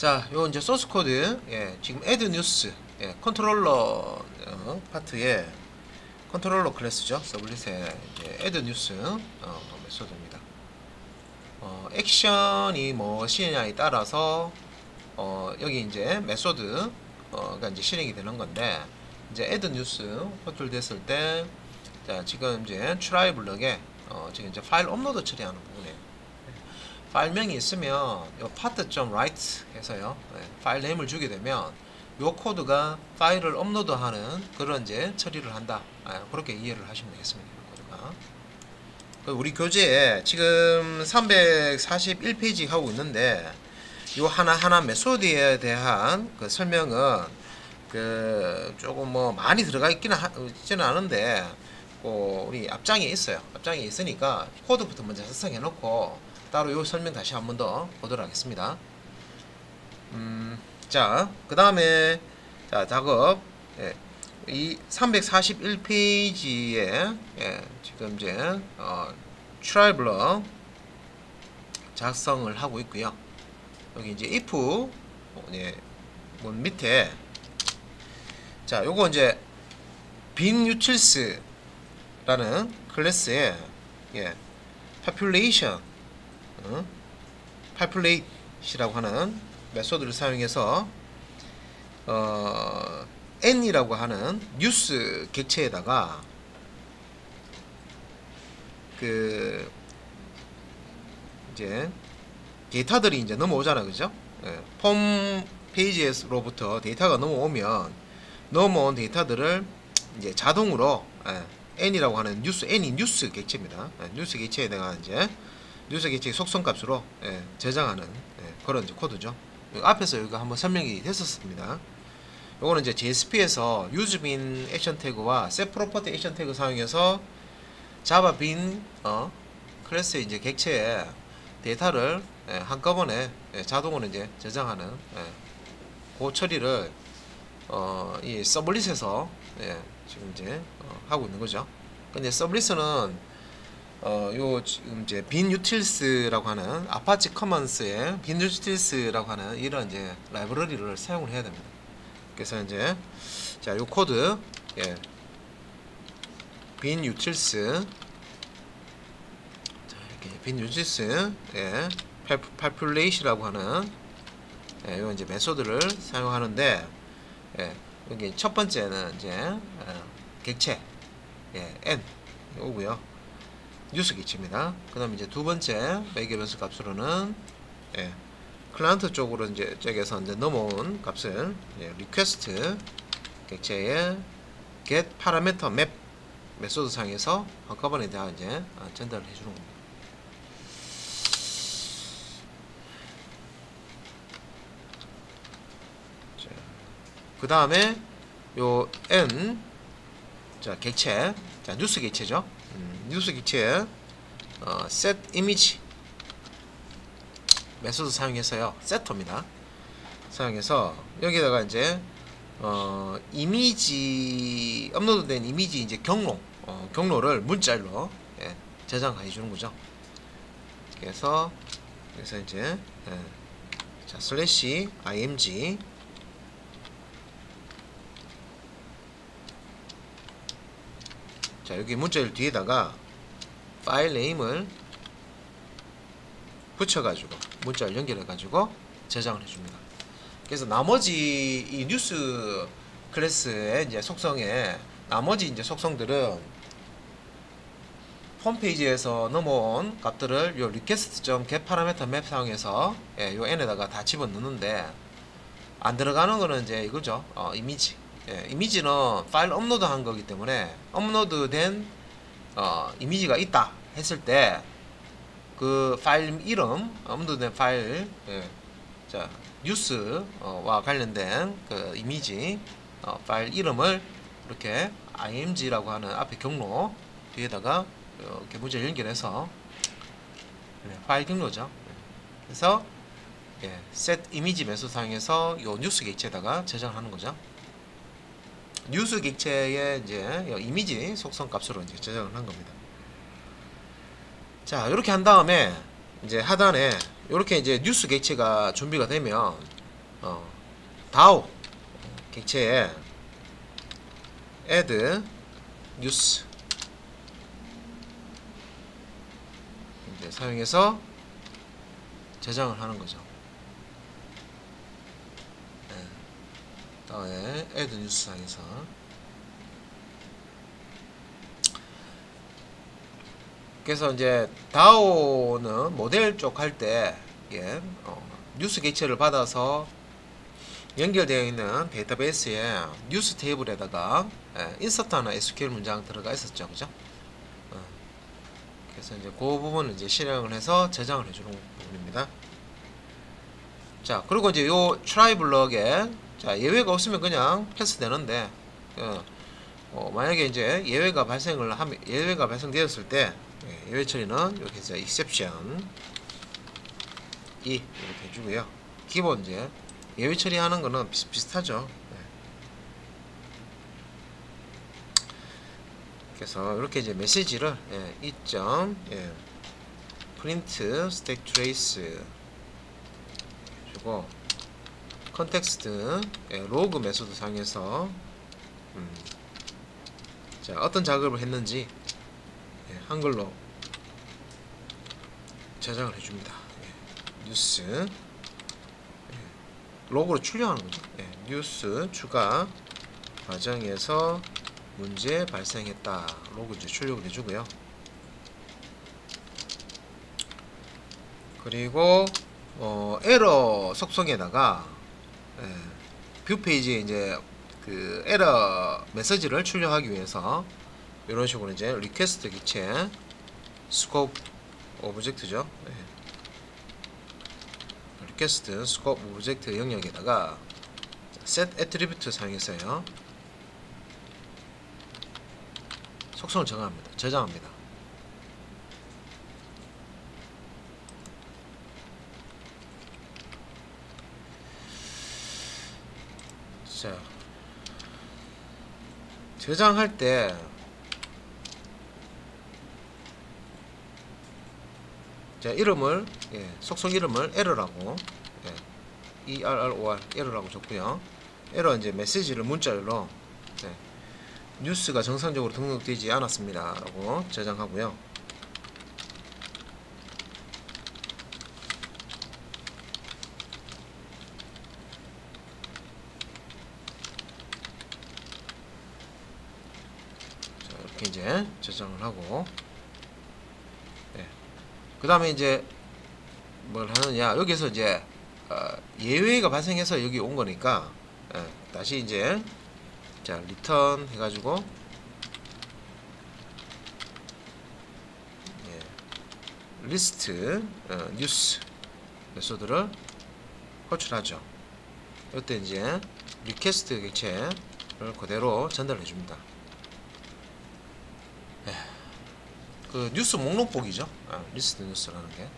자, 요 이제 소스 코드, 지금 add news, 컨트롤러 파트에 컨트롤러 클래스죠. 서블릿에 이제 add news 메소드입니다. 액션이 무엇이냐에 따라서 여기 이제 메소드가 이제 실행이 되는 건데, 이제 add news 호출됐을 때, 자, 지금 이제 try 블럭에 지금 이제 파일 업로드 처리하는 부분이에요. 파일명이 있으면 요 part.write 해서요, 파일 네임을 주게 되면 요 코드가 파일을 업로드하는 그런 이제 처리를 한다. 그렇게 이해를 하시면 되겠습니다. 코드가. 우리 교재에 지금 341페이지 하고 있는데, 요 하나하나 메소드에 대한 그 설명은 그 조금 뭐 많이 들어가 있지는 않은데, 우리 앞장에 있어요. 앞장에 있으니까 코드부터 먼저 작성해 놓고 따로 요 설명 다시 한 번 더 보도록 하겠습니다. 자, 그 다음에 자, 작업, 이 341페이지에 지금 이제 try 블럭 작성을 하고 있고요. 여기 이제 if 문 밑에, 자, 요거 이제 bin utils 라는 클래스에 population populate이라고 하는 메소드를 사용해서 n이라고 하는 뉴스 객체에다가 그 이제 데이터들이 이제 넘어오잖아, 그죠? 폼 페이지로부터 데이터가 넘어오면 넘어온 데이터들을 이제 자동으로 n이라고 하는 n이 뉴스 객체입니다. 뉴스 객체에다가 이제 뉴스 객체의 속성 값으로 저장하는 그런 이제 코드죠. 앞에서 이거 한번 설명이 됐었습니다. 요거는 이제 JSP에서 useBin 액션 태그와 setProperty 액션 태그 사용해서 자바 bin 클래스의 이제 객체에 데이터를 한꺼번에 자동으로 이제 저장하는 그 처리를 이 서블릿에서 지금 이제 하고 있는 거죠. 근데 서블릿은 요 지금 이제 bin utils라고 하는 아파치 커먼스의 bin utils라고 하는 이런 이제 라이브러리를 사용을 해야 됩니다. 그래서 이제 자, 요 코드 bin utils, 자, 이렇게 bin utils population이라고 하는 요 이제 메소드를 사용하는데, 여기 첫 번째는 이제 객체 n 오고요. 뉴스 객체입니다. 그 다음에 이제 두 번째 매개 변수 값으로는 클라이언트 쪽으로 이제 쪽에서 이제 넘어온 값을 리퀘스트 객체의 get parameter map 메소드 상에서 한꺼번에 다 이제 전달을 해주는 겁니다. 그 다음에 요 n, 자, 객체, 자, 뉴스 객체죠. 뉴스 객체에 set image 메소드 사용해서요, 세터입니다. 사용해서 여기다가 이제 이미지 업로드된 이미지 이제 경로를 문자일로 저장해 주는 거죠. 그래서 이제 자, /img 자, 여기 문자일 뒤에다가 파일 네임을 붙여가지고 문자를 연결해가지고 저장을 해줍니다. 그래서 나머지 이 뉴스 클래스의 이제 속성에 나머지 이제 속성들은 홈페이지에서 넘어온 값들을 요 request.getParameterMap 사용해서 요 n에다가 다 집어넣는데, 안 들어가는 거는 이제 이거죠. 이미지. 이미지는 파일 업로드 한 거기 때문에 업로드된 이미지가 있다 했을 때 그 파일 이름, 업로드된 파일, 자, 뉴스와 관련된 그 이미지 파일 이름을 이렇게 img라고 하는 앞에 경로 뒤에다가 이렇게 문자 연결해서 파일 경로죠. 그래서 set image 메소드 사용해서 요 뉴스 객체에다가 저장하는 거죠. 뉴스 객체의 이제 이미지 속성 값으로 이제 저장을 한 겁니다. 자, 이렇게 한 다음에 이제 하단에 이렇게 이제 뉴스 객체가 준비가 되면 다오 객체에 add news 이제 사용해서 저장을 하는 거죠. 네. 다음에 add news 상에서 그래서 이제 다오는 모델 쪽 할 때 뉴스 객체를 받아서 연결되어 있는 데이터베이스에 뉴스 테이블에다가 인서트하는 SQL 문장 들어가 있었죠, 그죠? 그래서 이제 그 부분을 이제 실행을 해서 저장을 해주는 부분입니다. 자, 그리고 이제 요 try 블럭에 자 예외가 없으면 그냥 패스되는데 만약에 이제 예외가 발생되었을 때 예외 처리는 이렇게 해서 exception 이렇게 해주고요. 기본 이제 예외 처리하는 거는 비슷하죠. 그래서 이렇게 이제 메시지를 print stack trace 주고 컨텍스트 로그 메소드 상에서 자 어떤 작업을 했는지 한글로 저장을 해줍니다. 뉴스 로그로 출력하는 거죠. 뉴스 추가 과정에서 문제 발생했다. 로그 이제 출력을 해주고요. 그리고 에러 속성에다가 뷰 페이지에 이제 그 에러 메시지를 출력하기 위해서 이런 식으로 이제 리퀘스트 객체 스코프 오브젝트죠. 리퀘스트 스코프 오브젝트 영역에다가 set attribute 사용해서요 속성을 저장합니다. 자, 저장할 때 자, 이름을 속성 이름을 error라고 ERROR error라고 줬고요. 에러 이제 메시지를 문자로 뉴스가 정상적으로 등록되지 않았습니다 라고 저장하고요. 자, 이렇게 이제 저장을 하고 그 다음에 이제 뭘 하느냐 여기서 이제 예외가 발생해서 여기 온 거니까 다시 이제 자 리턴 해가지고 리스트 뉴스 메소드를 호출하죠. 이때 이제 리퀘스트 객체를 그대로 전달해 줍니다. 그 뉴스 목록 보기죠. 리스트 뉴스라는 게.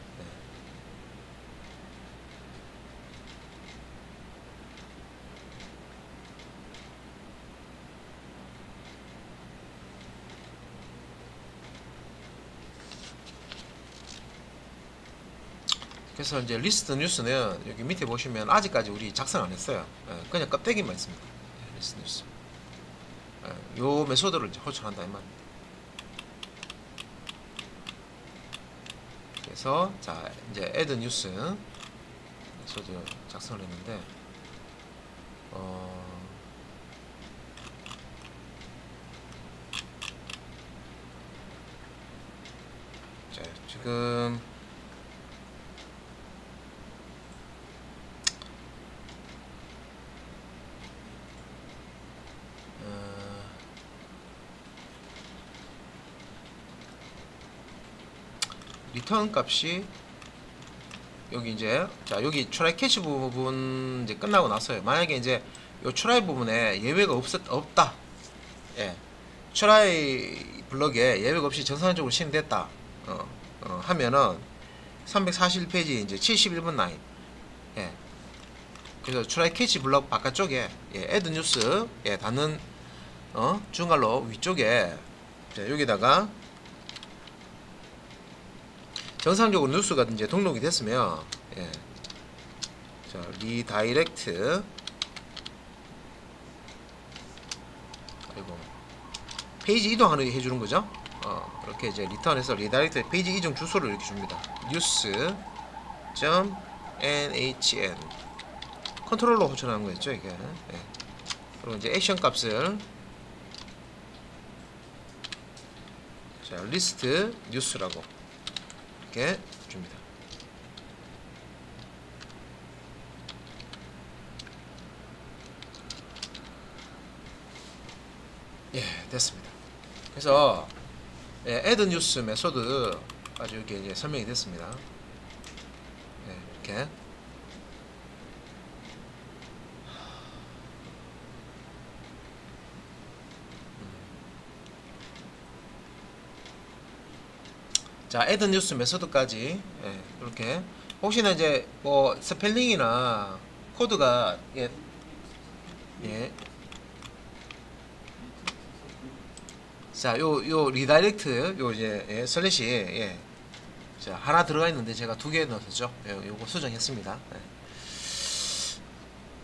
그래서 이제 리스트 뉴스는 여기 밑에 보시면 아직까지 우리 작성 안 했어요. 그냥 껍데기만 있습니다. 리스트 뉴스. 요 메소드를 이제 호출한다 이 말입니다. 그래서 자 이제 add news 메소드 작성을 했는데 자 지금 리턴 값이 여기 이제 자 여기 try catch 부분 이제 끝나고 났어요. 만약에 이제 요 try 부분에 예외가 없다. try 블럭에 예외가 없이 정상적으로 실행됐다. 하면은 341페이지 이제 71번 라인. 그래서 try catch 블럭 바깥쪽에 add news 닫는 중괄로 위쪽에 자, 여기다가 정상적으로 뉴스가 이제 등록이 됐으면 자, 리다이렉트. 그리고 페이지 이동하는 게 해주는 거죠. 이렇게 이제 리턴해서 리다이렉트 페이지 이동 주소를 이렇게 줍니다. news.nhl 컨트롤러 호출하는 거였죠, 이게. 예. 그리고 이제 액션 값을 자, 리스트 뉴스라고 이렇게 줍니다. 예, 됐습니다. 그래서 예, add news 메소드 아주 이렇게 이제 설명이 됐습니다. 예, 이렇게 자, add news 메소드까지 예, 이렇게 혹시나 이제 뭐 스펠링이나 코드가 예, 자, 요 리다이렉트 요 이제 예, 슬래시 예. 자, 하나 들어가 있는데 제가 2개 넣었죠. 예, 요거 수정했습니다. 예.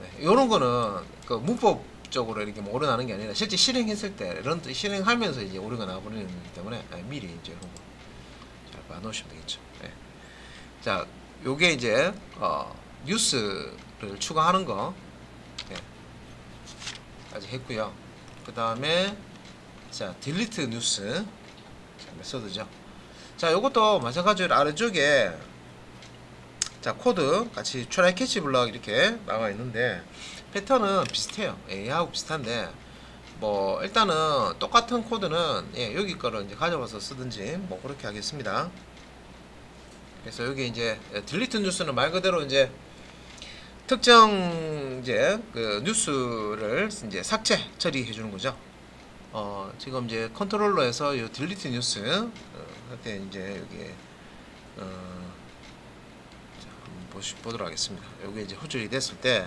네, 요런 거는 그 문법적으로 이렇게 뭐 오류나는 게 아니라 실제 실행했을 때 런 실행하면서 이제 오류가 나버리는 거기 때문에 예, 미리 이제 이런 거 잘 봐놓으시면 되겠죠. 예. 자, 요게 이제 뉴스를 추가하는 거 예. 아직 했고요. 그 다음에 자, 딜리트 뉴스 자, 메소드죠. 자, 요것도 마찬가지로 아래쪽에 자, 코드 같이 트라이 캐치 블럭 이렇게 나와 있는데 패턴은 비슷해요. A하고 비슷한데 뭐 일단은 똑같은 코드는 예, 여기 거를 이제 가져와서 쓰든지 뭐 그렇게 하겠습니다. 그래서 여기 이제 딜리트 뉴스는 말 그대로 이제 특정 이제 그 뉴스를 이제 삭제 처리해 주는 거죠. 지금 이제 컨트롤러에서 이 딜리트 뉴스 할때 이제 여기 자, 한번 보도록 하겠습니다. 여기 이제 호출이 됐을 때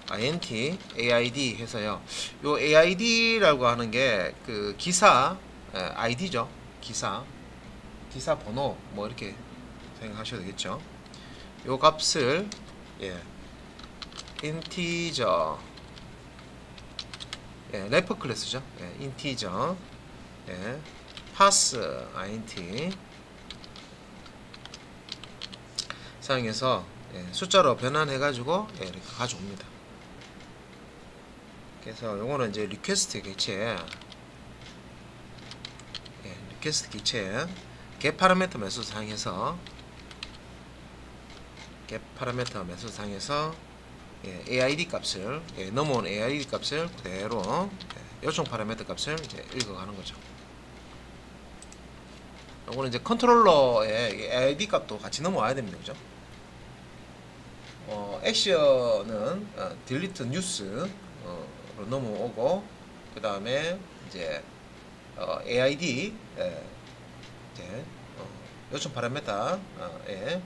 int aid 해서요. 요 aid라고 하는 게 그 기사 id죠. 기사 번호 뭐 이렇게 생각하셔도 되겠죠. 요 값을 예, 인티저 예, 래퍼 클래스죠. 예, 인티저 예, pass int 사용해서 예, 숫자로 변환해 가지고 예, 이렇게 가져옵니다. 그래서 요거는 이제 리퀘스트 개체 예, 리퀘스트 개체 get 파라미터 메소드 사용해서 get 파라미터 메소드 사용해서 예, aid 값을 예, 넘어온 aid 값을 그대로 예, 요청 파라미터 값을 이제 읽어가는 거죠. 요거는 이제 컨트롤러의 aid 값도 같이 넘어와야 됩니다, 그죠? 액션은 딜리트 뉴스로 넘어오고 그 다음에 이제 aid 이제 요청 파라미터에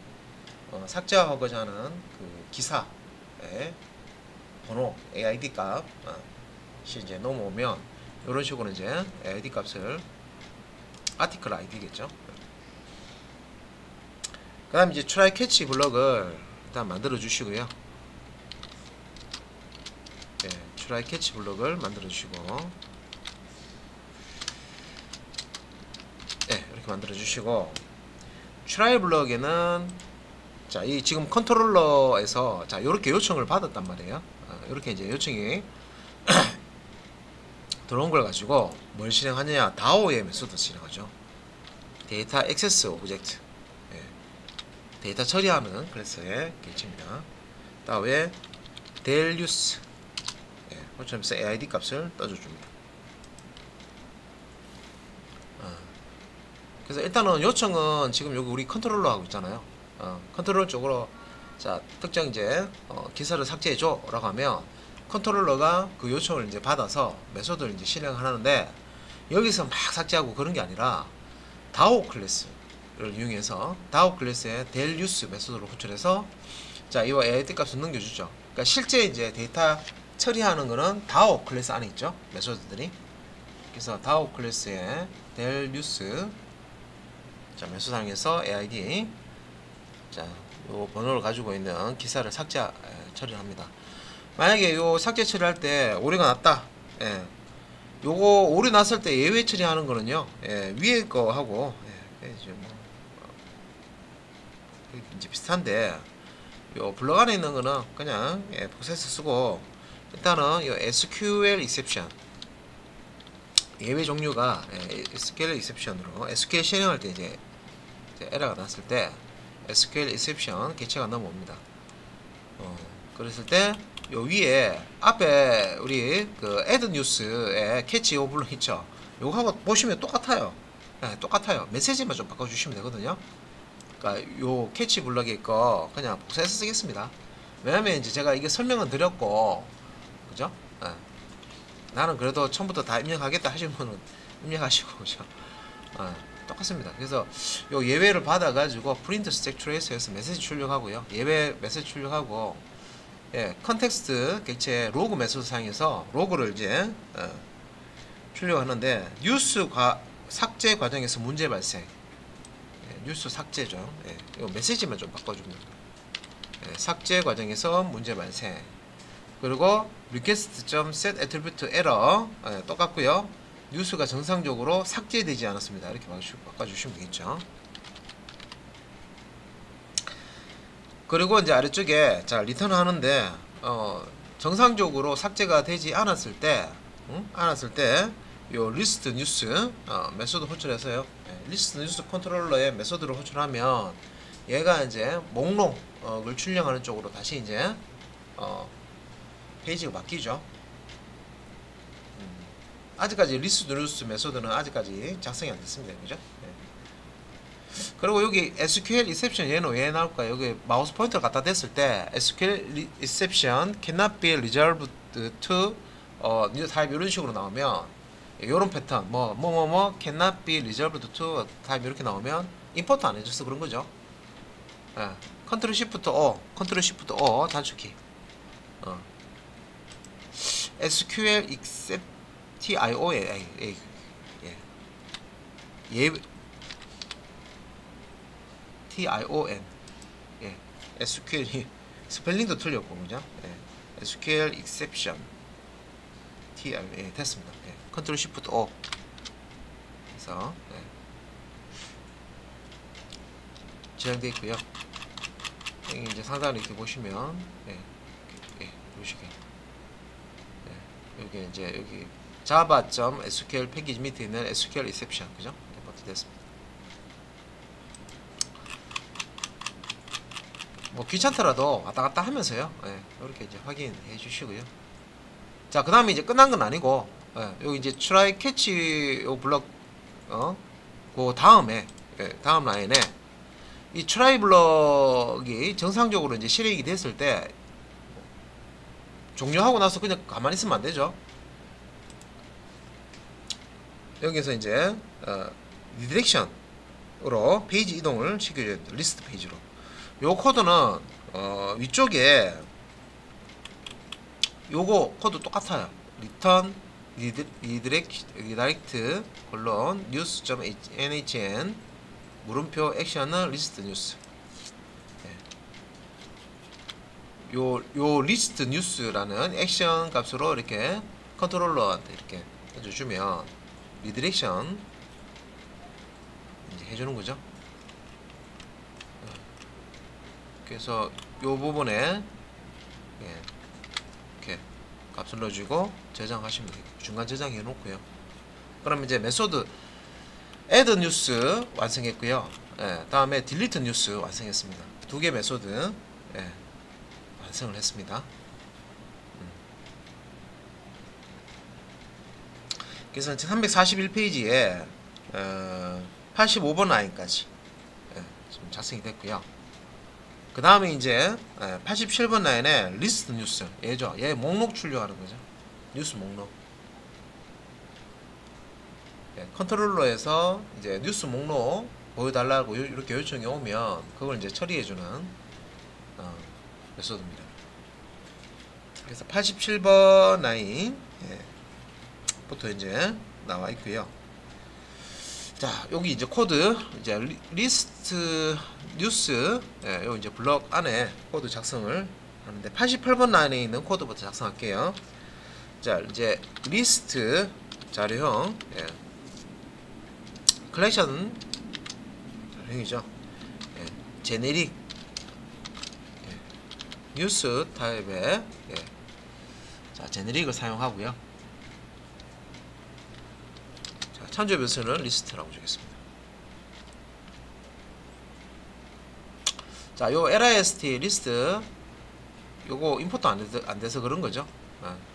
삭제하고자 하는 그 기사의 번호 aid 값 이제 넘어오면 이런 식으로 이제 aid 값을 아티클 id겠죠. 그 다음 이제 try catch 블럭을 일단 만들어 주시고요. 네, try catch 블럭을 만들어 주시고 네, 이렇게 만들어 주시고 try 블럭에는 자, 이 지금 컨트롤러에서 자, 요렇게 요청을 받았단 말이에요. 요렇게 이제 요청이 들어온 걸 가지고 뭘 실행하느냐? DAO의 메소드 실행하죠. 데이터 액세스 오브젝트. 예. 데이터 처리하는 클래스의 개체입니다. 다음에 델유스. 예. 호출하면서 aid 값을 떠줘줍니다. 그래서 일단은 요청은 지금 여기 우리 컨트롤러 하고 있잖아요. 컨트롤러 쪽으로 자, 특정 이제 기사를 삭제해줘 라고 하면 컨트롤러가 그 요청을 이제 받아서 메소드를 이제 실행하는데 여기서 막 삭제하고 그런 게 아니라 DAO 클래스를 이용해서 DAO 클래스의 델유스 메소드를 호출해서 자, 이와 aid 값을 넘겨주죠. 그러니까 실제 이제 데이터 처리하는 거는 DAO 클래스 안에 있죠. 메소드들이. 그래서 DAO 클래스의 델유스 자, 메소드 사용해서 aid 자, 요 번호를 가지고 있는 기사를 삭제 처리를 합니다. 만약에 요 삭제 처리할 때 오류가 났다. 예. 요거 오류 났을 때 예외 처리하는 거는요. 예. 위에 거 하고 이제 뭐 이제 비슷한데 요 블럭 안에 있는 거는 그냥 프로세스 쓰고 일단은 요 SQL exception 예외 종류가 SQL exception으로 SQL 실행할 때 이제 에러가 났을 때 SQL exception 개체가 넘어옵니다. 그랬을 때 요 위에 앞에 우리 그 add news에 캐치 요 블럭 있죠. 요거하고 보시면 똑같아요. 똑같아요. 메시지만 좀 바꿔주시면 되거든요. 그러니까 요 캐치 블럭에 거 그냥 복사해서 쓰겠습니다. 왜냐면 이제 제가 이게 설명은 드렸고, 그죠? 나는 그래도 처음부터 다 입력하겠다 하시는 분은 입력하시고, 그죠? 똑같습니다. 그래서 요 예외를 받아가지고 프린트 스택 트레이스에서 메시지 출력하고요. 예외 메시지 출력하고, 컨텍스트 객체 로그 메소드 사용해서 로그를 이제 출력하는데 뉴스 삭제 과정에서 문제 발생. 뉴스 삭제죠. 이 메시지만 좀 바꿔줍니다. 삭제 과정에서 문제 발생. 그리고 request.set attribute error 똑같고요. 뉴스가 정상적으로 삭제되지 않았습니다. 이렇게 바꿔주시면 되겠죠. 그리고 이제 아래쪽에 자 리턴 하는데 정상적으로 삭제가 되지 않았을 때 요 리스트 뉴스 메소드 호출해서요. 리스트 뉴스 컨트롤러의 메소드를 호출하면 얘가 이제 목록을 출력하는 쪽으로 다시 이제 페이지가 바뀌죠. 아직까지 리스트 뉴스 메소드는 아직까지 작성이 안 됐습니다. 그죠? 그리고 여기 SQL exception 얘는 왜 나올까? 여기 마우스 포인터를 갖다 댔을 때 SQL exception cannot be resolved to new type 이런 식으로 나오면 요런 패턴 cannot be resolved to type 이렇게 나오면 임포트 안 해줘서 그런 거죠. 컨트롤 시프트 O 단축키 SQL except TIO에 TION SQL 스펠링도 틀렸고 그죠? SQL exception 됐습니다. 컨트롤 시프트 O 그래서 저장되어 있고요. 이제 상단을 이렇게 보시면 보시게 여기 이제 여기 java.sql 패키지 밑에 있는 SQL exception 그죠? 임포트 됐습니다. 뭐 귀찮더라도 왔다 갔다 하면서요. 이렇게 이제 확인해 주시고요. 자, 그 다음에 이제 끝난 건 아니고, 여기 이제 try catch 요 블럭, 그 다음에, 다음 라인에 이 try 블럭이 정상적으로 이제 실행이 됐을 때 종료하고 나서 그냥 가만히 있으면 안 되죠. 여기서 이제 리디렉션으로 페이지 이동을 시켜줘야 돼요. 리스트 페이지로. 요 코드는 위쪽에 요거 코드 똑같아요. return redirect 콜론 news.nhn 물음표 액션은 리스트 뉴스. 요 리스트 뉴스라는 액션 값으로 이렇게 컨트롤러한테 이렇게 해주시면 리디렉션 이제 해주는 거죠. 그래서 요 부분에 이렇게 값을 넣어주고 저장하시면 돼요. 중간 저장해 놓고요. 그럼 이제 메소드 add 뉴스 완성했고요. 다음에 delete 뉴스 완성했습니다. 두 개 메소드 완성을 했습니다. 그래서 341페이지에 85번 라인까지 지금 작성이 됐고요. 그 다음에 이제 87번 라인에 리스트 뉴스 얘죠. 얘 목록 출력하는 거죠. 뉴스 목록. 컨트롤러에서 이제 뉴스 목록 보여달라고 이렇게 요청이 오면 그걸 이제 처리해주는 메소드입니다. 그래서 87번 라인 부터 이제 나와 있고요. 자, 여기 이제 코드 이제 리스트 뉴스 요 이제 블럭 안에 코드 작성을 하는데 88번 라인에 있는 코드부터 작성할게요. 자, 이제 리스트 자료형, 예. 컬렉션 자료형이죠. 예. 제네릭, 예. 뉴스 타입의, 예. 자, 제네릭을 사용하고요. 자, 참조 변수는 리스트라고 주겠습니다. 자, 요 list 리스트 요거 임포트 안 돼서 그런 거죠.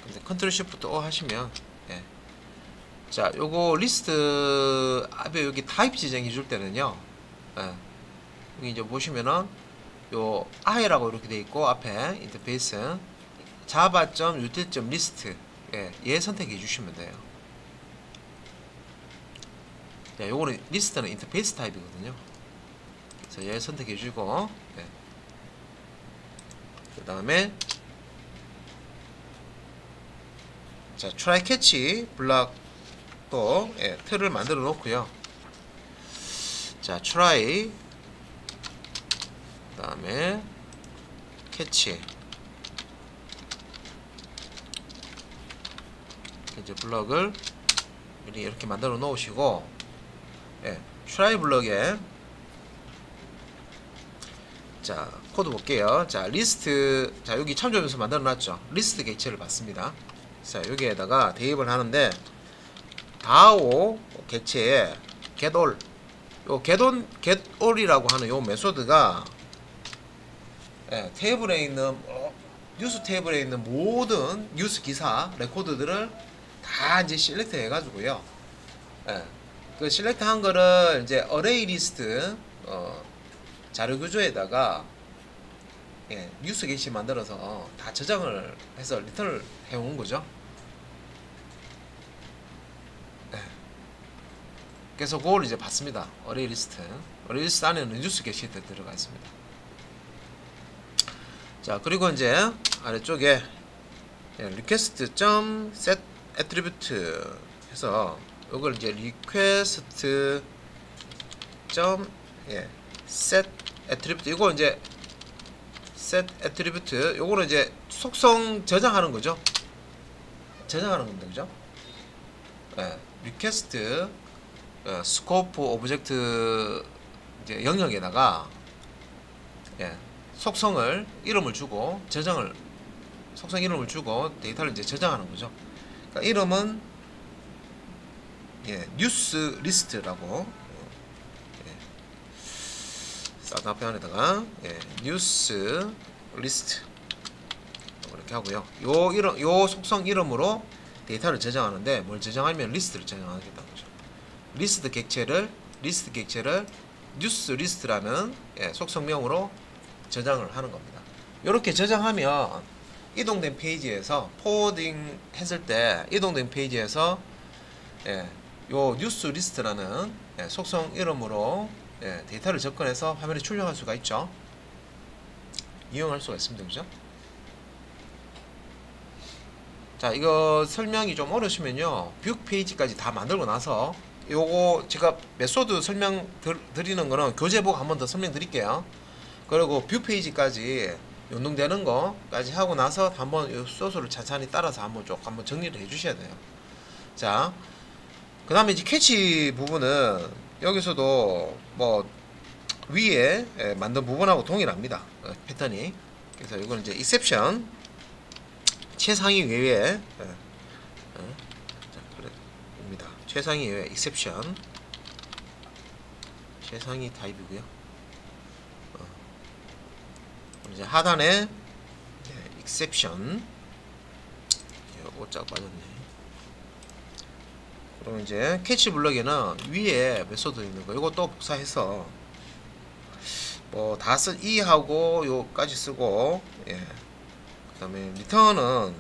근데 컨트롤 시프트 O 하시면, 예. 자, 요거 리스트 앞에 여기 타입 지정해 줄 때는요, 예. 여기 이제 보시면은 요 i라고 이렇게 돼 있고 앞에 인터페이스 java.util.list, 예, 얘 선택해 주시면 돼요. 자, 요거는 리스트는 인터페이스 타입이거든요. 그래서 얘 선택해 주고, 예. 그 다음에 자, try catch 블락도, 예, 틀을 만들어 놓고요. 자, try 그 다음에 catch 이제 블럭을 미리 이렇게 만들어 놓으시고, 예, try 블럭에 자, 코드 볼게요. 자, 리스트, 자, 여기 참조 변수 만들어 놨죠. 리스트 객체를 받습니다. 자, 여기에다가 대입을 하는데 다오 객체에 getAll, 요 getAll이라고 하는 요 메소드가, 예, 테이블에 있는 뉴스 테이블에 있는 모든 뉴스 기사 레코드들을 다 이제 실렉트 해가지고요. 예, 그 실렉트 한 거를 이제 어레이 리스트 자료 구조에다가, 예, 뉴스 게시 만들어서 다 저장을 해서 리턴을 해온 거죠. 예. 그래서 그걸 이제 받습니다. 어레이 리스트. 어레이 리스트 안에는 뉴스 게시도 들어가 있습니다. 자, 그리고 이제 아래쪽에, 예, request.set attribute 해서 이걸 이제 request. 예, set attribute, 이거 이제 set attribute, 요거는 이제 속성 저장하는 거죠. 저장하는 겁니다. 그죠? 예, request scope object 이제 영역에다가, 예, 속성을 이름을 주고 속성 이름을 주고 데이터를 이제 저장하는 거죠. 그러니까 이름은, 예, 뉴스 리스트라고, 앞에 안에다가, 예, 뉴스 리스트 이렇게 하고요. 요 속성 이름으로 데이터를 저장하는데 뭘 저장하면 리스트를 저장하겠다는 거죠. 리스트 객체를 뉴스 리스트라는, 예, 속성명으로 저장을 하는 겁니다. 이렇게 저장하면 이동된 페이지에서 포워딩 했을 때 이동된 페이지에서, 예, 요 뉴스 리스트라는, 예, 속성 이름으로, 예, 데이터를 접근해서 화면에 출력할 수가 있죠. 이용할 수가 있습니다. 그죠? 자, 이거 설명이 좀 어려우시면요, 뷰 페이지까지 다 만들고 나서 요거 제가 메소드 설명 드리는 거는 교재보고 한 번 더 설명드릴게요. 그리고 뷰 페이지까지 연동되는 거까지 하고 나서 한번 요 소스를 천천히 따라서 한번 정리를 해 주셔야 돼요. 자, 그 다음에 이제 캐치 부분은 여기서도 뭐 위에, 예, 만든 부분하고 동일합니다. 패턴이. 그래서 이건 이제 exception 최상위 외에, 예, 자, 그래입니다. 최상위 외에 exception 최상위 타입이고요. 이제 하단에, 예, exception, 예, 오자가 빠졌네. 그럼 이제 캐치 블럭에는 위에 메소드 있는 거 이것도 복사해서 뭐 다 하고 요까지 쓰고, 예, 그 다음에 리턴은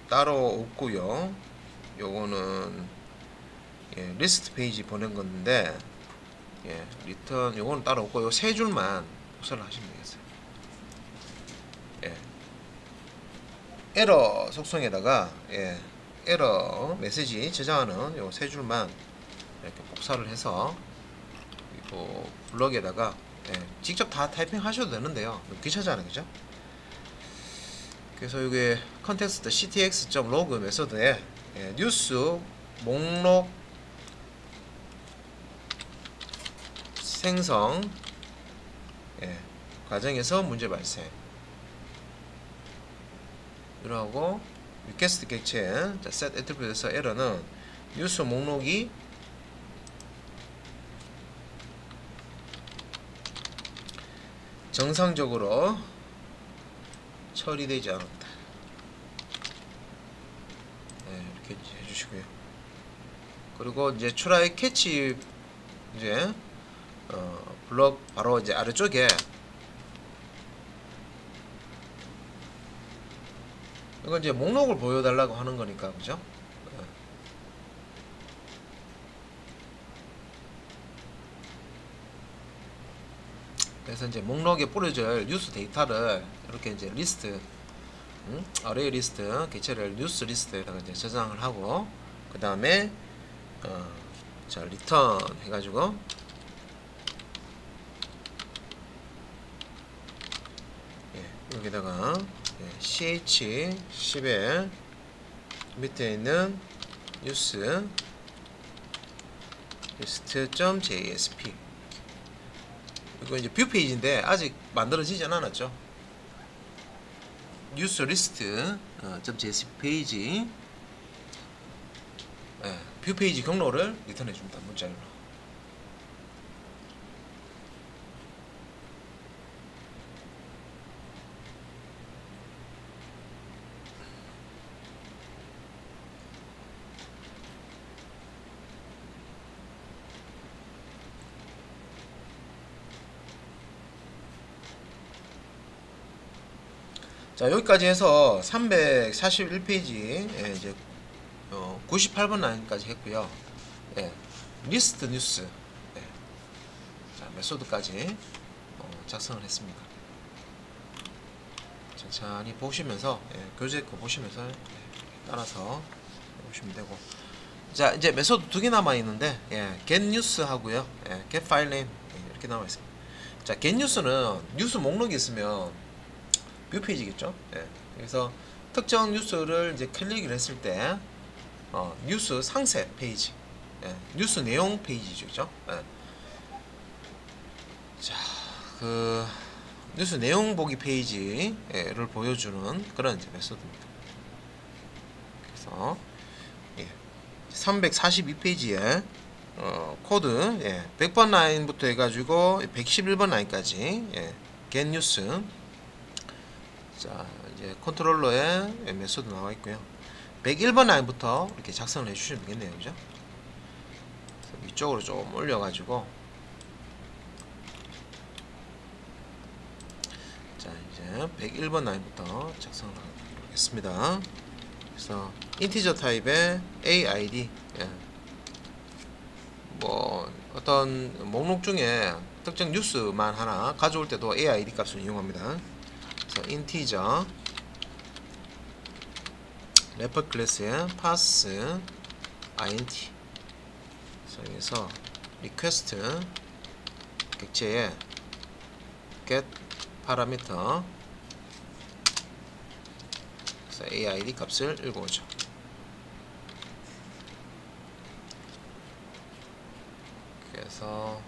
따로 없고요. 요거는, 예, 리스트 페이지 보낸 건데, 예, 리턴 요거는 따로 없고 요 세 줄만 복사를 하시면 되겠어요. 예, 에러 속성에다가, 예, 에러 메시지 저장하는 요 세 줄만 이렇게 복사를 해서 요 블럭에다가 직접 다 타이핑 하셔도 되는데요. 귀찮잖아요, 그죠? 그래서 이게 컨텍스트 ctx.log 메소드에 뉴스 목록 생성 과정에서 문제 발생 이러고 리퀘스트 객체 set attribute에서 에러는 뉴스 목록이 정상적으로 처리되지 않았다. 이렇게 해주시고요. 그리고 이제 try catch 이제 블럭 바로 이제 아래쪽에 이건 이제 목록을 보여달라고 하는 거니까, 그죠? 그래서 이제 목록에 뿌려질 뉴스 데이터를 이렇게 이제 리스트, 어레이 리스트 개체를 뉴스 리스트에다가 이제 저장을 하고, 그 다음에 자 리턴 해가지고 여기다가 ch10에 밑에 있는 뉴스 리스트.jsp 이거 이제 뷰 페이지인데 아직 만들어지진 않았죠. 뉴스 리스트 .jsp 페이지 뷰 페이지 경로를 리턴해 줍니다. 문자열로. 자, 여기까지 해서 341페이지 이제 98번 라인까지 했고요. 리스트 뉴스 자, 메소드까지 작성을 했습니다. 천천히 보시면서 교재 거 보시면서 따라서 보시면 되고, 자 이제 메소드 2개 남아 있는데 get news 하고요, get file name 이렇게 남아 있습니다. 자, get news는 뉴스 목록이 있으면 뷰 페이지겠죠. 그래서 특정 뉴스를 이제 클릭을 했을 때 뉴스 상세 페이지, 뉴스 내용 페이지죠, 그죠? 자, 그 뉴스 내용 보기 페이지를 보여주는 그런 이제 메소드입니다. 그래서 342페이지에 코드 100번 라인부터 해가지고 111번 라인까지 get news. 자, 이제 컨트롤러에 메소드 나와 있고요. 101번 라인부터 이렇게 작성을 해주시면 되겠네요, 그죠? 위쪽으로 좀 올려가지고, 자, 이제 101번 라인부터 작성을 하겠습니다. 그래서 인티저 타입의 AID, 뭐 어떤 목록 중에 특정 뉴스만 하나 가져올 때도 AID 값을 이용합니다. 인티저 레퍼 클래스에 pass int 여기서 request 객체에 get parameter AID 값을 읽어오죠. 그래서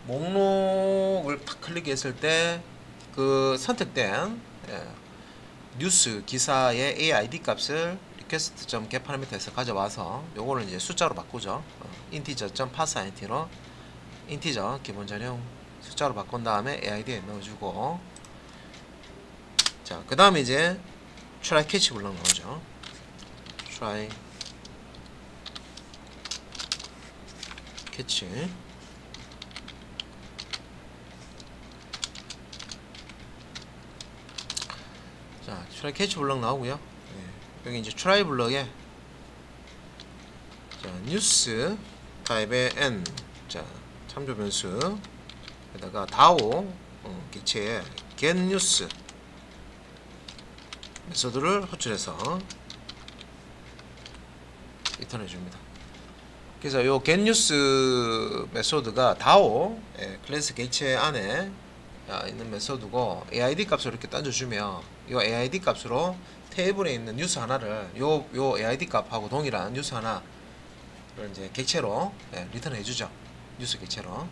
목록을 탁 클릭했을 때 그 선택된 뉴스 기사의 AID 값을 request.getParameter에서 가져와서 요거를 이제 숫자로 바꾸죠. integer.parseInt로 인티저 기본 전용 숫자로 바꾼 다음에 AID에 넣어주고, 자, 그 다음에 이제 try catch 블럭 넣어죠. try catch. 자, try catch 블럭 나오고요. 여기 이제 try 블럭에 자, 뉴스 타입의 n, 자, 참조 변수 에다가 DAO 객체에 get news 메소드를 호출해서 리턴해 줍니다. 그래서 요 getNews 메소드가 DAO 클래스 객체 안에 있는 메소드고, AID 값을 이렇게 던져주면 이 AID 값으로 테이블에 있는 뉴스 하나를 요 AID 값하고 동일한 뉴스 하나를 이제 객체로 리턴 해주죠. 뉴스 객체로.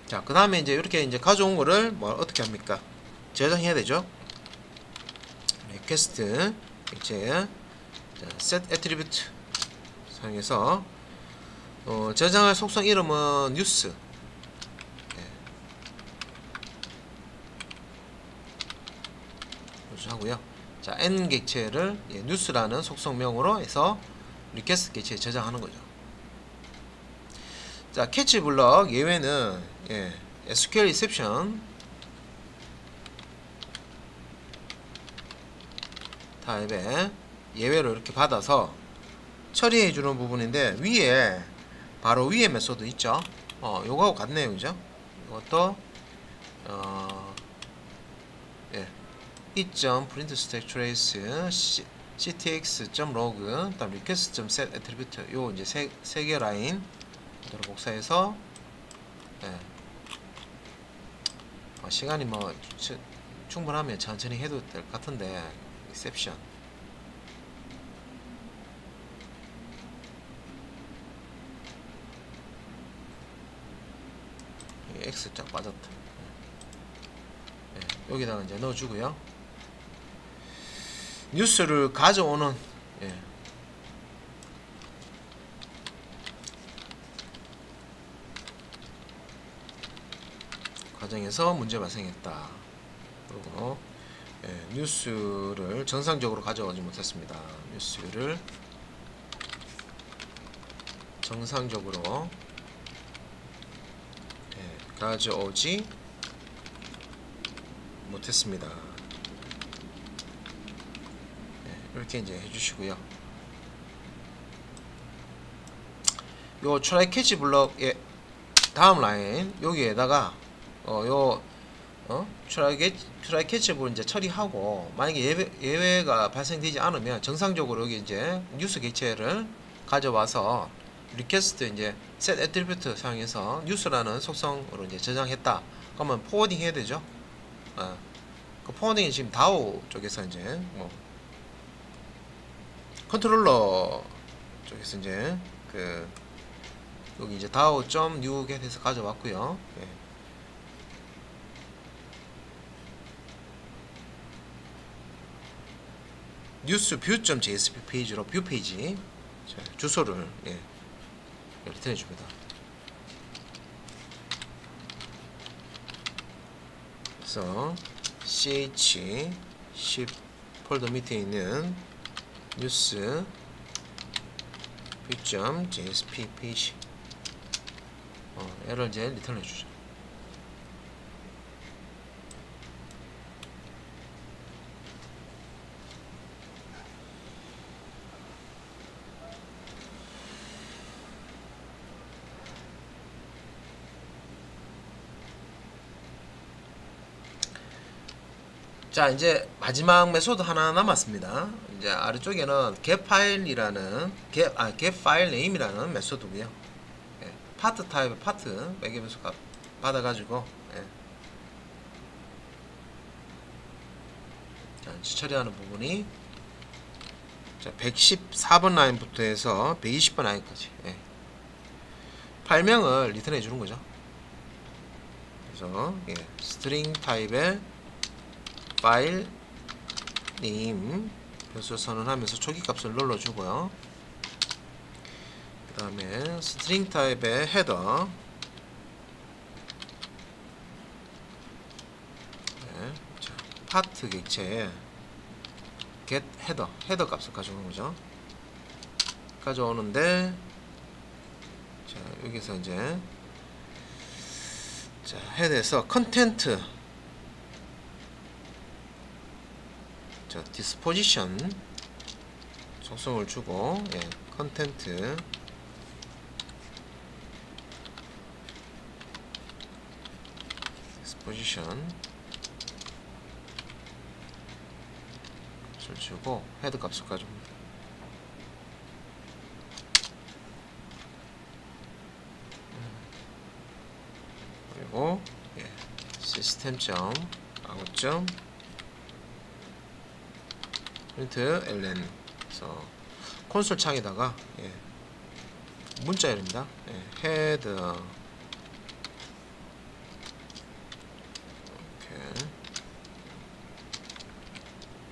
자, 그 다음에 이제 이렇게 이제 가져온 거를 뭐 어떻게 합니까? 저장해야 되죠. 리퀘스트 객체 set attribute 사용해서 저장할 속성 이름은 뉴스 하고요. 자, n 객체를 뉴스라는 속성명으로 해서 리퀘스트 객체에 저장하는 거죠. 자, 캐치 블럭 예외는 SQL exception 타입에 예외로 이렇게 받아서 처리해 주는 부분인데, 위에 바로 위에 메소드 있죠. 요거하고 같네요, 그죠? 이것도 print stack trace ctx.log 그다음 request.set attribute 요 이제 세 개 라인 그대로 복사해서 시간이 뭐 충분하면 천천히 해도 될 것 같은데, exception X 쫙 빠졌다. 여기다가 이제 넣어주고요. 뉴스를 가져오는 과정에서 문제 발생했다. 그리고 뉴스를 정상적으로 가져오지 못했습니다. 뉴스를 정상적으로 가져오지 못했습니다. 이렇게 이제 해주시고요. 요 try catch 블럭의 다음 라인 여기에다가 try catch 블럭 이제 처리하고, 만약에 예외가 발생되지 않으면 정상적으로 여기 이제 뉴스 객체를 가져와서 리퀘스트 이제 set attribute 사용해서 뉴스라는 속성으로 이제 저장했다. 그러면 포워딩 해야 되죠. 그 포워딩이 지금 DAO 쪽에서 이제 뭐 컨트롤러 쪽에서 이제 여기 이제 DAO.new get에서 가져왔고요. 뉴스 view.jsp 페이지로 뷰 페이지 주소를 리턴해 줍니다. 그래서 ch10 폴더 밑에 있는 뉴스 view.jsp 페이지 얘를 이제 리턴해 주죠. 자, 이제 마지막 메소드 하나 남았습니다. 이제 아래쪽에는 getFile이라는 getFileName이라는 메소드고요. 파트 타입의 파트 매개변수 값 받아가지고 처리하는 부분이 114번 라인부터 해서 120번 라인까지 파일명을 리턴해 주는 거죠. 그래서 스트링 타입의 파일 네임 변수 선언하면서 초기 값을 눌러주고요. 그 다음에 스트링 타입의 헤더 파트 객체에 get 헤더 값을 가져오는 거죠. 가져오는데 자, 여기서 이제 헤더에서 컨텐트 디스포지션 속성을 주고 컨텐트 디스포지션 주고 헤드 값을 가져옵니다. 그리고 예, 시스템.out. 프린트 ln. 그래서 콘솔 창에다가 예, 문자열입니다. 예, 헤드 이렇게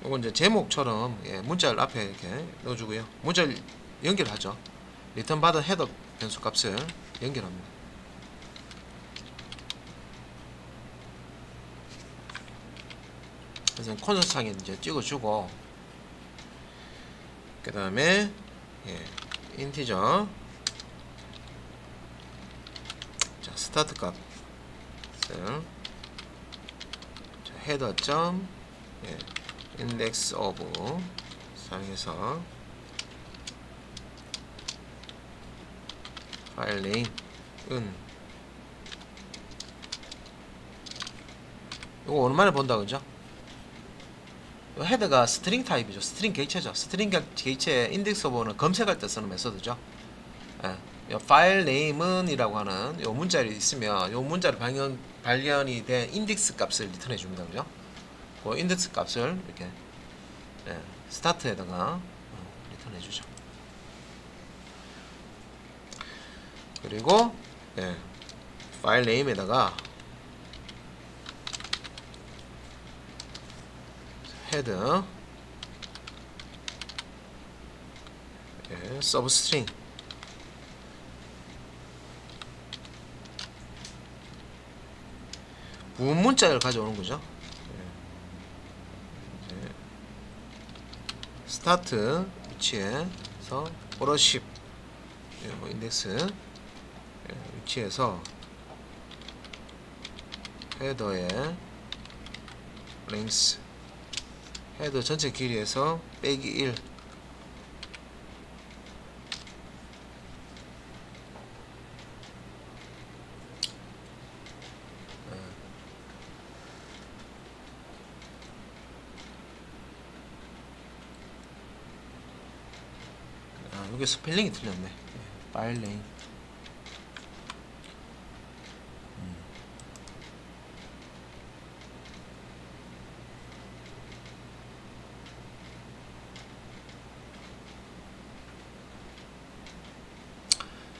요거 이제 제목처럼 예, 문자열 앞에 이렇게 넣어주고요. 문자열 연결하죠. 리턴 받은 헤더 변수 값을 연결합니다. 그래서 콘솔 창에 이제 찍어주고, 그 다음에 예, 인티저 자 스타트 값을 자, 헤더 점 예, 인덱스 오브 사용해서 파일 네임은 이거 오랜만에 본다 그죠? 헤더가 스트링 타입이죠. 스트링 객체죠. 스트링 객체 인덱스 오버는 검색할 때 쓰는 메소드죠. 예. 파일 네임은 이라고 하는 요 문자열이 있으면 요 문자로 발견이 된 인덱스 값을 리턴해 줍니다. 그죠? 그 인덱스 값을 이렇게 예, 스타트에다가 리턴해 주죠. 그리고 예, 파일 네임에다가 헤드 예, 서브스트링 부분 문자를 가져오는 거죠. 예. 스타트 위치에서 오러십 예, 뭐 인덱스 예, 위치에서 헤더의 랭스 헤더 전체 길이에서 빼기 1 여기 스펠링이 틀렸네. 파일 네임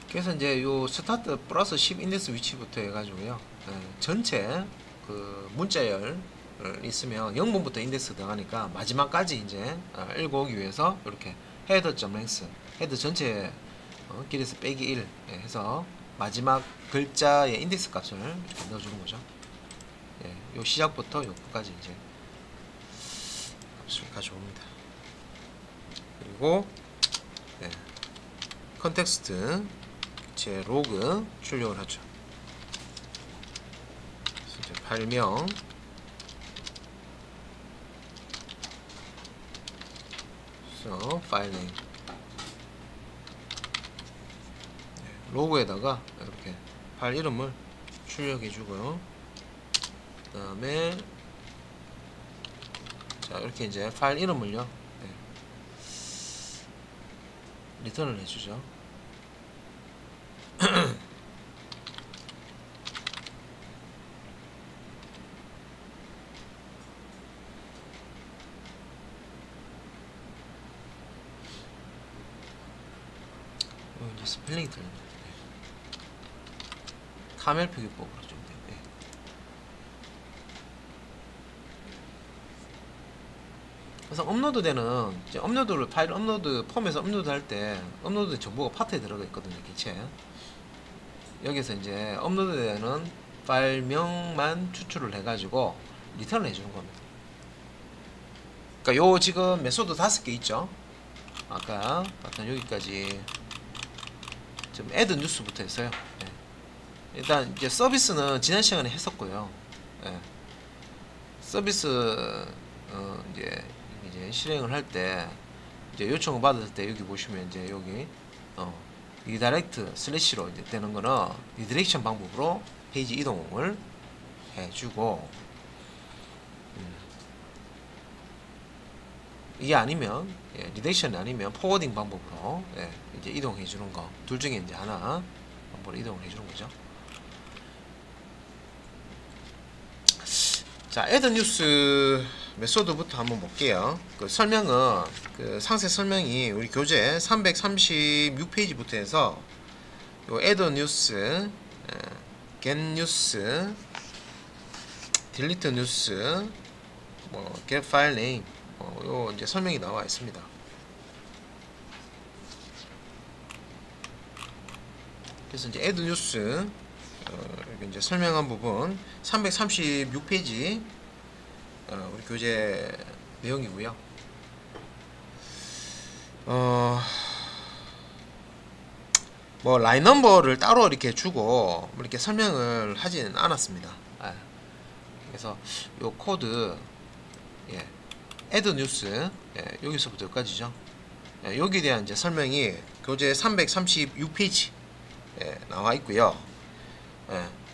그래서 이제 요 스타트 플러스 10 인덱스 위치부터 해가지고요. 전체 그 문자열 있으면 0번부터 인덱스 들어가니까 마지막까지 이제 읽어오기 위해서 이렇게 헤더.랭스 헤더 전체 길에서 빼기 1 해서 마지막 글자의 인덱스 값을 이렇게 넣어주는 거죠. 예, 요 시작부터 요 끝까지 이제 값을 가져옵니다. 그리고 예, 컨텍스트 제 로그 출력을 하죠. 그래서 이제 파일명 그래서 파일 네임 로그에다가 이렇게 파일 이름을 출력해 주고요. 그 다음에 자 이렇게 이제 파일 이름을요 리턴을 해주죠. 이제 스펠링이 틀립니다. 카멜 표기법으로 좀 돼요. 그래서 업로드되는 이제 업로드를 파일 업로드 폼에서 업로드 할 때 업로드 정보가 파트에 들어가 있거든요. 기체 여기서 이제 업로드되는 파일명만 추출을 해가지고 리턴을 해주는 겁니다. 그러니까 요 지금 메소드 5개 있죠. 아까 봤던 여기까지 지금 add 뉴스부터 했어요. 일단 이제 서비스는 지난 시간에 했었고요. 서비스 이제 실행을 할 때 이제 요청을 받을 때 여기 보시면 이제 여기 리다이렉트 슬래시로 이제 되는 거는 리디렉션 방법으로 페이지 이동을 해주고 이게 아니면 리렉션이 아니면 포워딩 방법으로 이제 이동해 주는 거 둘 중에 이제 하나 방법으로 이동을 해 주는 거죠. 자, 애드 뉴스 메소드부터 한번 볼게요. 그 설명은 그 상세 설명이 우리 교재 336페이지부터 해서 요 애드 뉴스, get 뉴스, 딜리트 뉴스, 뭐 get file name, 요 이제 설명이 나와 있습니다. 그래서 이제 애드 뉴스 여기 이제 설명한 부분 336페이지 우리 교재 내용이고요. 뭐 라인 넘버를 따로 이렇게 주고 이렇게 설명을 하지는 않았습니다. 그래서 요 코드 애드 뉴스 여기서부터 여기까지죠. 여기에 대한 이제 설명이 교재 336페이지 나와 있고요.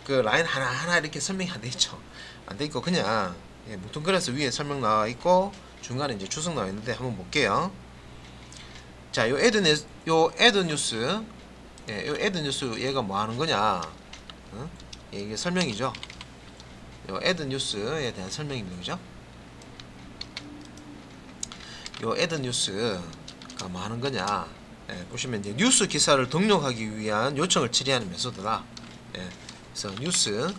그 라인 하나하나 이렇게 설명이 안 돼 있죠. 안 돼 있고 그냥 뭉뚱그려서 위에 설명 나와 있고 중간에 이제 주석 나와 있는데 한번 볼게요. 자, 요 애드 뉴스, 요 애드 뉴스 얘가 뭐 하는 거냐? 이게 설명이죠. 요 애드 뉴스에 대한 설명입니다, 그죠? 요 애드 뉴스가 뭐 하는 거냐? 보시면 이제 뉴스 기사를 등록하기 위한 요청을 처리하는 메소드다. 그래서 뉴스,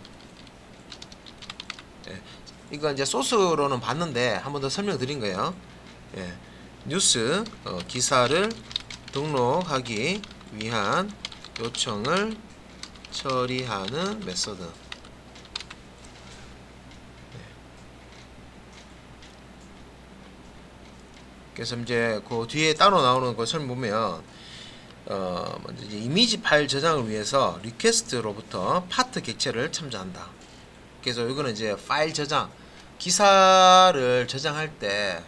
이거 이제 소스로는 봤는데 한 번 더 설명드린 거예요. 뉴스 기사를 등록하기 위한 요청을 처리하는 메소드. 그래서 이제 그 뒤에 따로 나오는 거 설명 보면 먼저 이제 이미지 파일 저장을 위해서 리퀘스트로부터 파트 객체를 참조한다. 그래서 이거는 이제 파일 저장, 기사를 저장할 때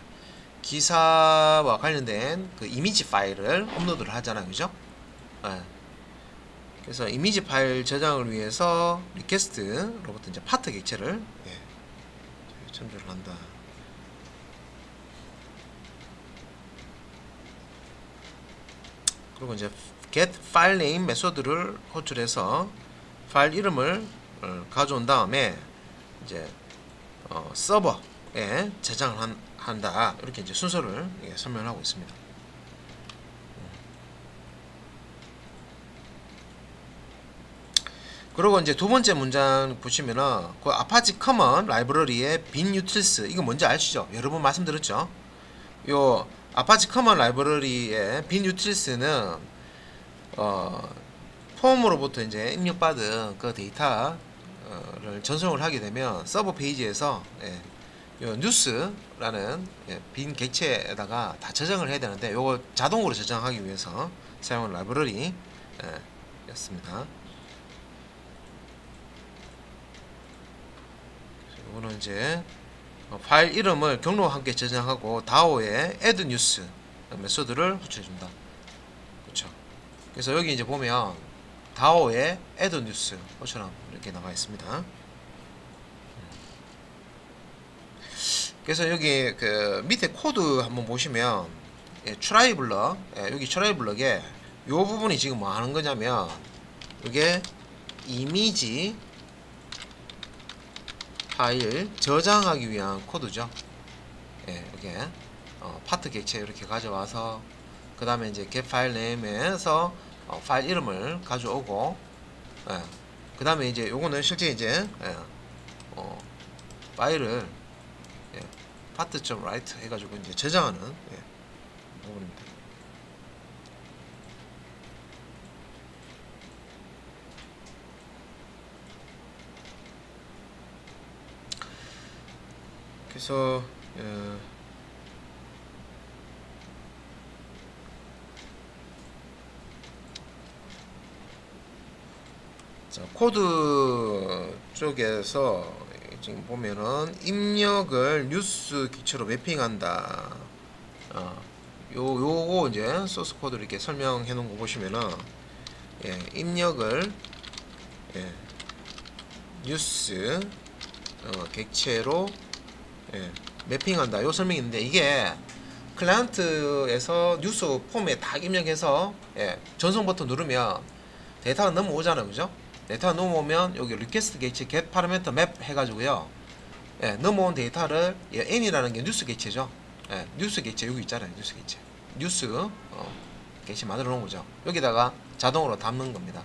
기사와 관련된 그 이미지 파일을 업로드를 하잖아요, 그죠? 그래서 이미지 파일 저장을 위해서 리퀘스트로부터 이제 파트 객체를 참조를 한다. 그리고 이제 get file name 메소드를 호출해서 파일 이름을 가져온 다음에 이제 서버에 저장을 한다. 이렇게 이제 순서를 설명을 하고 있습니다. 그리고 이제 두 번째 문장 보시면은 그 아파치 커먼 라이브러리의 빈 유틸스, 이거 뭔지 아시죠? 여러 번 말씀드렸죠. 요 아파치 커먼 라이브러리의 빈 유틸스는 폼으로부터 이제 입력받은 그 데이터를 전송을 하게 되면 서버 페이지에서 요 뉴스라는 빈 객체에다가 다 저장을 해야 되는데 요거 자동으로 저장하기 위해서 사용한 라이브러리 였습니다. 요거는 이제 파일 이름을 경로와 함께 저장하고 다오의 add news 메소드를 호출해준다. 그렇죠. 그래서 여기 이제 보면 다오의 add news 호출함 이렇게 나와 있습니다. 그래서 여기 그 밑에 코드 한번 보시면 try 블럭, 여기 try 블럭에 요 부분이 지금 뭐 하는 거냐면 이게 이미지 파일 저장하기 위한 코드죠. 이렇게 파트 객체 이렇게 가져와서 그 다음에 이제 get file name에서 파일 이름을 가져오고 그 다음에 이제 요거는 실제 이제 파일을 part.write 해가지고 이제 저장하는 부분입니다. 그래서 자, 코드 쪽에서 지금 보면은 입력을 뉴스 기체로 매핑한다. 요거 이제 소스 코드 이렇게 설명해 놓은 거 보시면은 입력을 뉴스 객체로 매핑한다. 요 설명이 있는데 이게 클라이언트에서 뉴스 폼에 딱 입력해서 예, 전송 버튼 누르면 데이터가 넘어오잖아요, 그죠? 데이터가 넘어오면 여기 리퀘스트 게이츠 get parameter map 해가지고요. 예, 넘어온 데이터를 예, n이라는 게 뉴스 게이츠죠. 예, 뉴스 게이츠 여기 있잖아요, 뉴스 게이츠. 뉴스 게이츠 만들어 놓은 거죠. 여기다가 자동으로 담는 겁니다.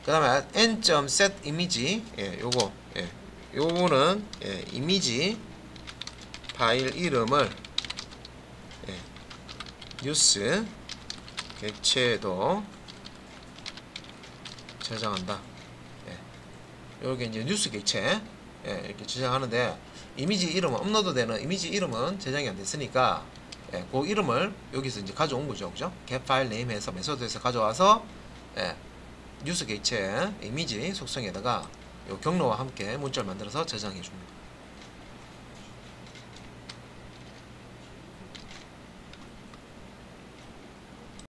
그 다음에 n.set 이미지 예, 요거 예, 요거는 예, 이미지 파일 이름을 예, 뉴스 객체도 저장한다. 예, 요게 이제 뉴스 객체 예, 이렇게 저장하는데 이미지 이름은 업로드되는 이미지 이름은 저장이 안 됐으니까 예, 그 이름을 여기서 이제 가져온 거죠, 그죠? get file name 해서 메소드에서 가져와서 예, 뉴스 객체 이미지 속성에다가 요 경로와 함께 문자를 만들어서 저장해 줍니다.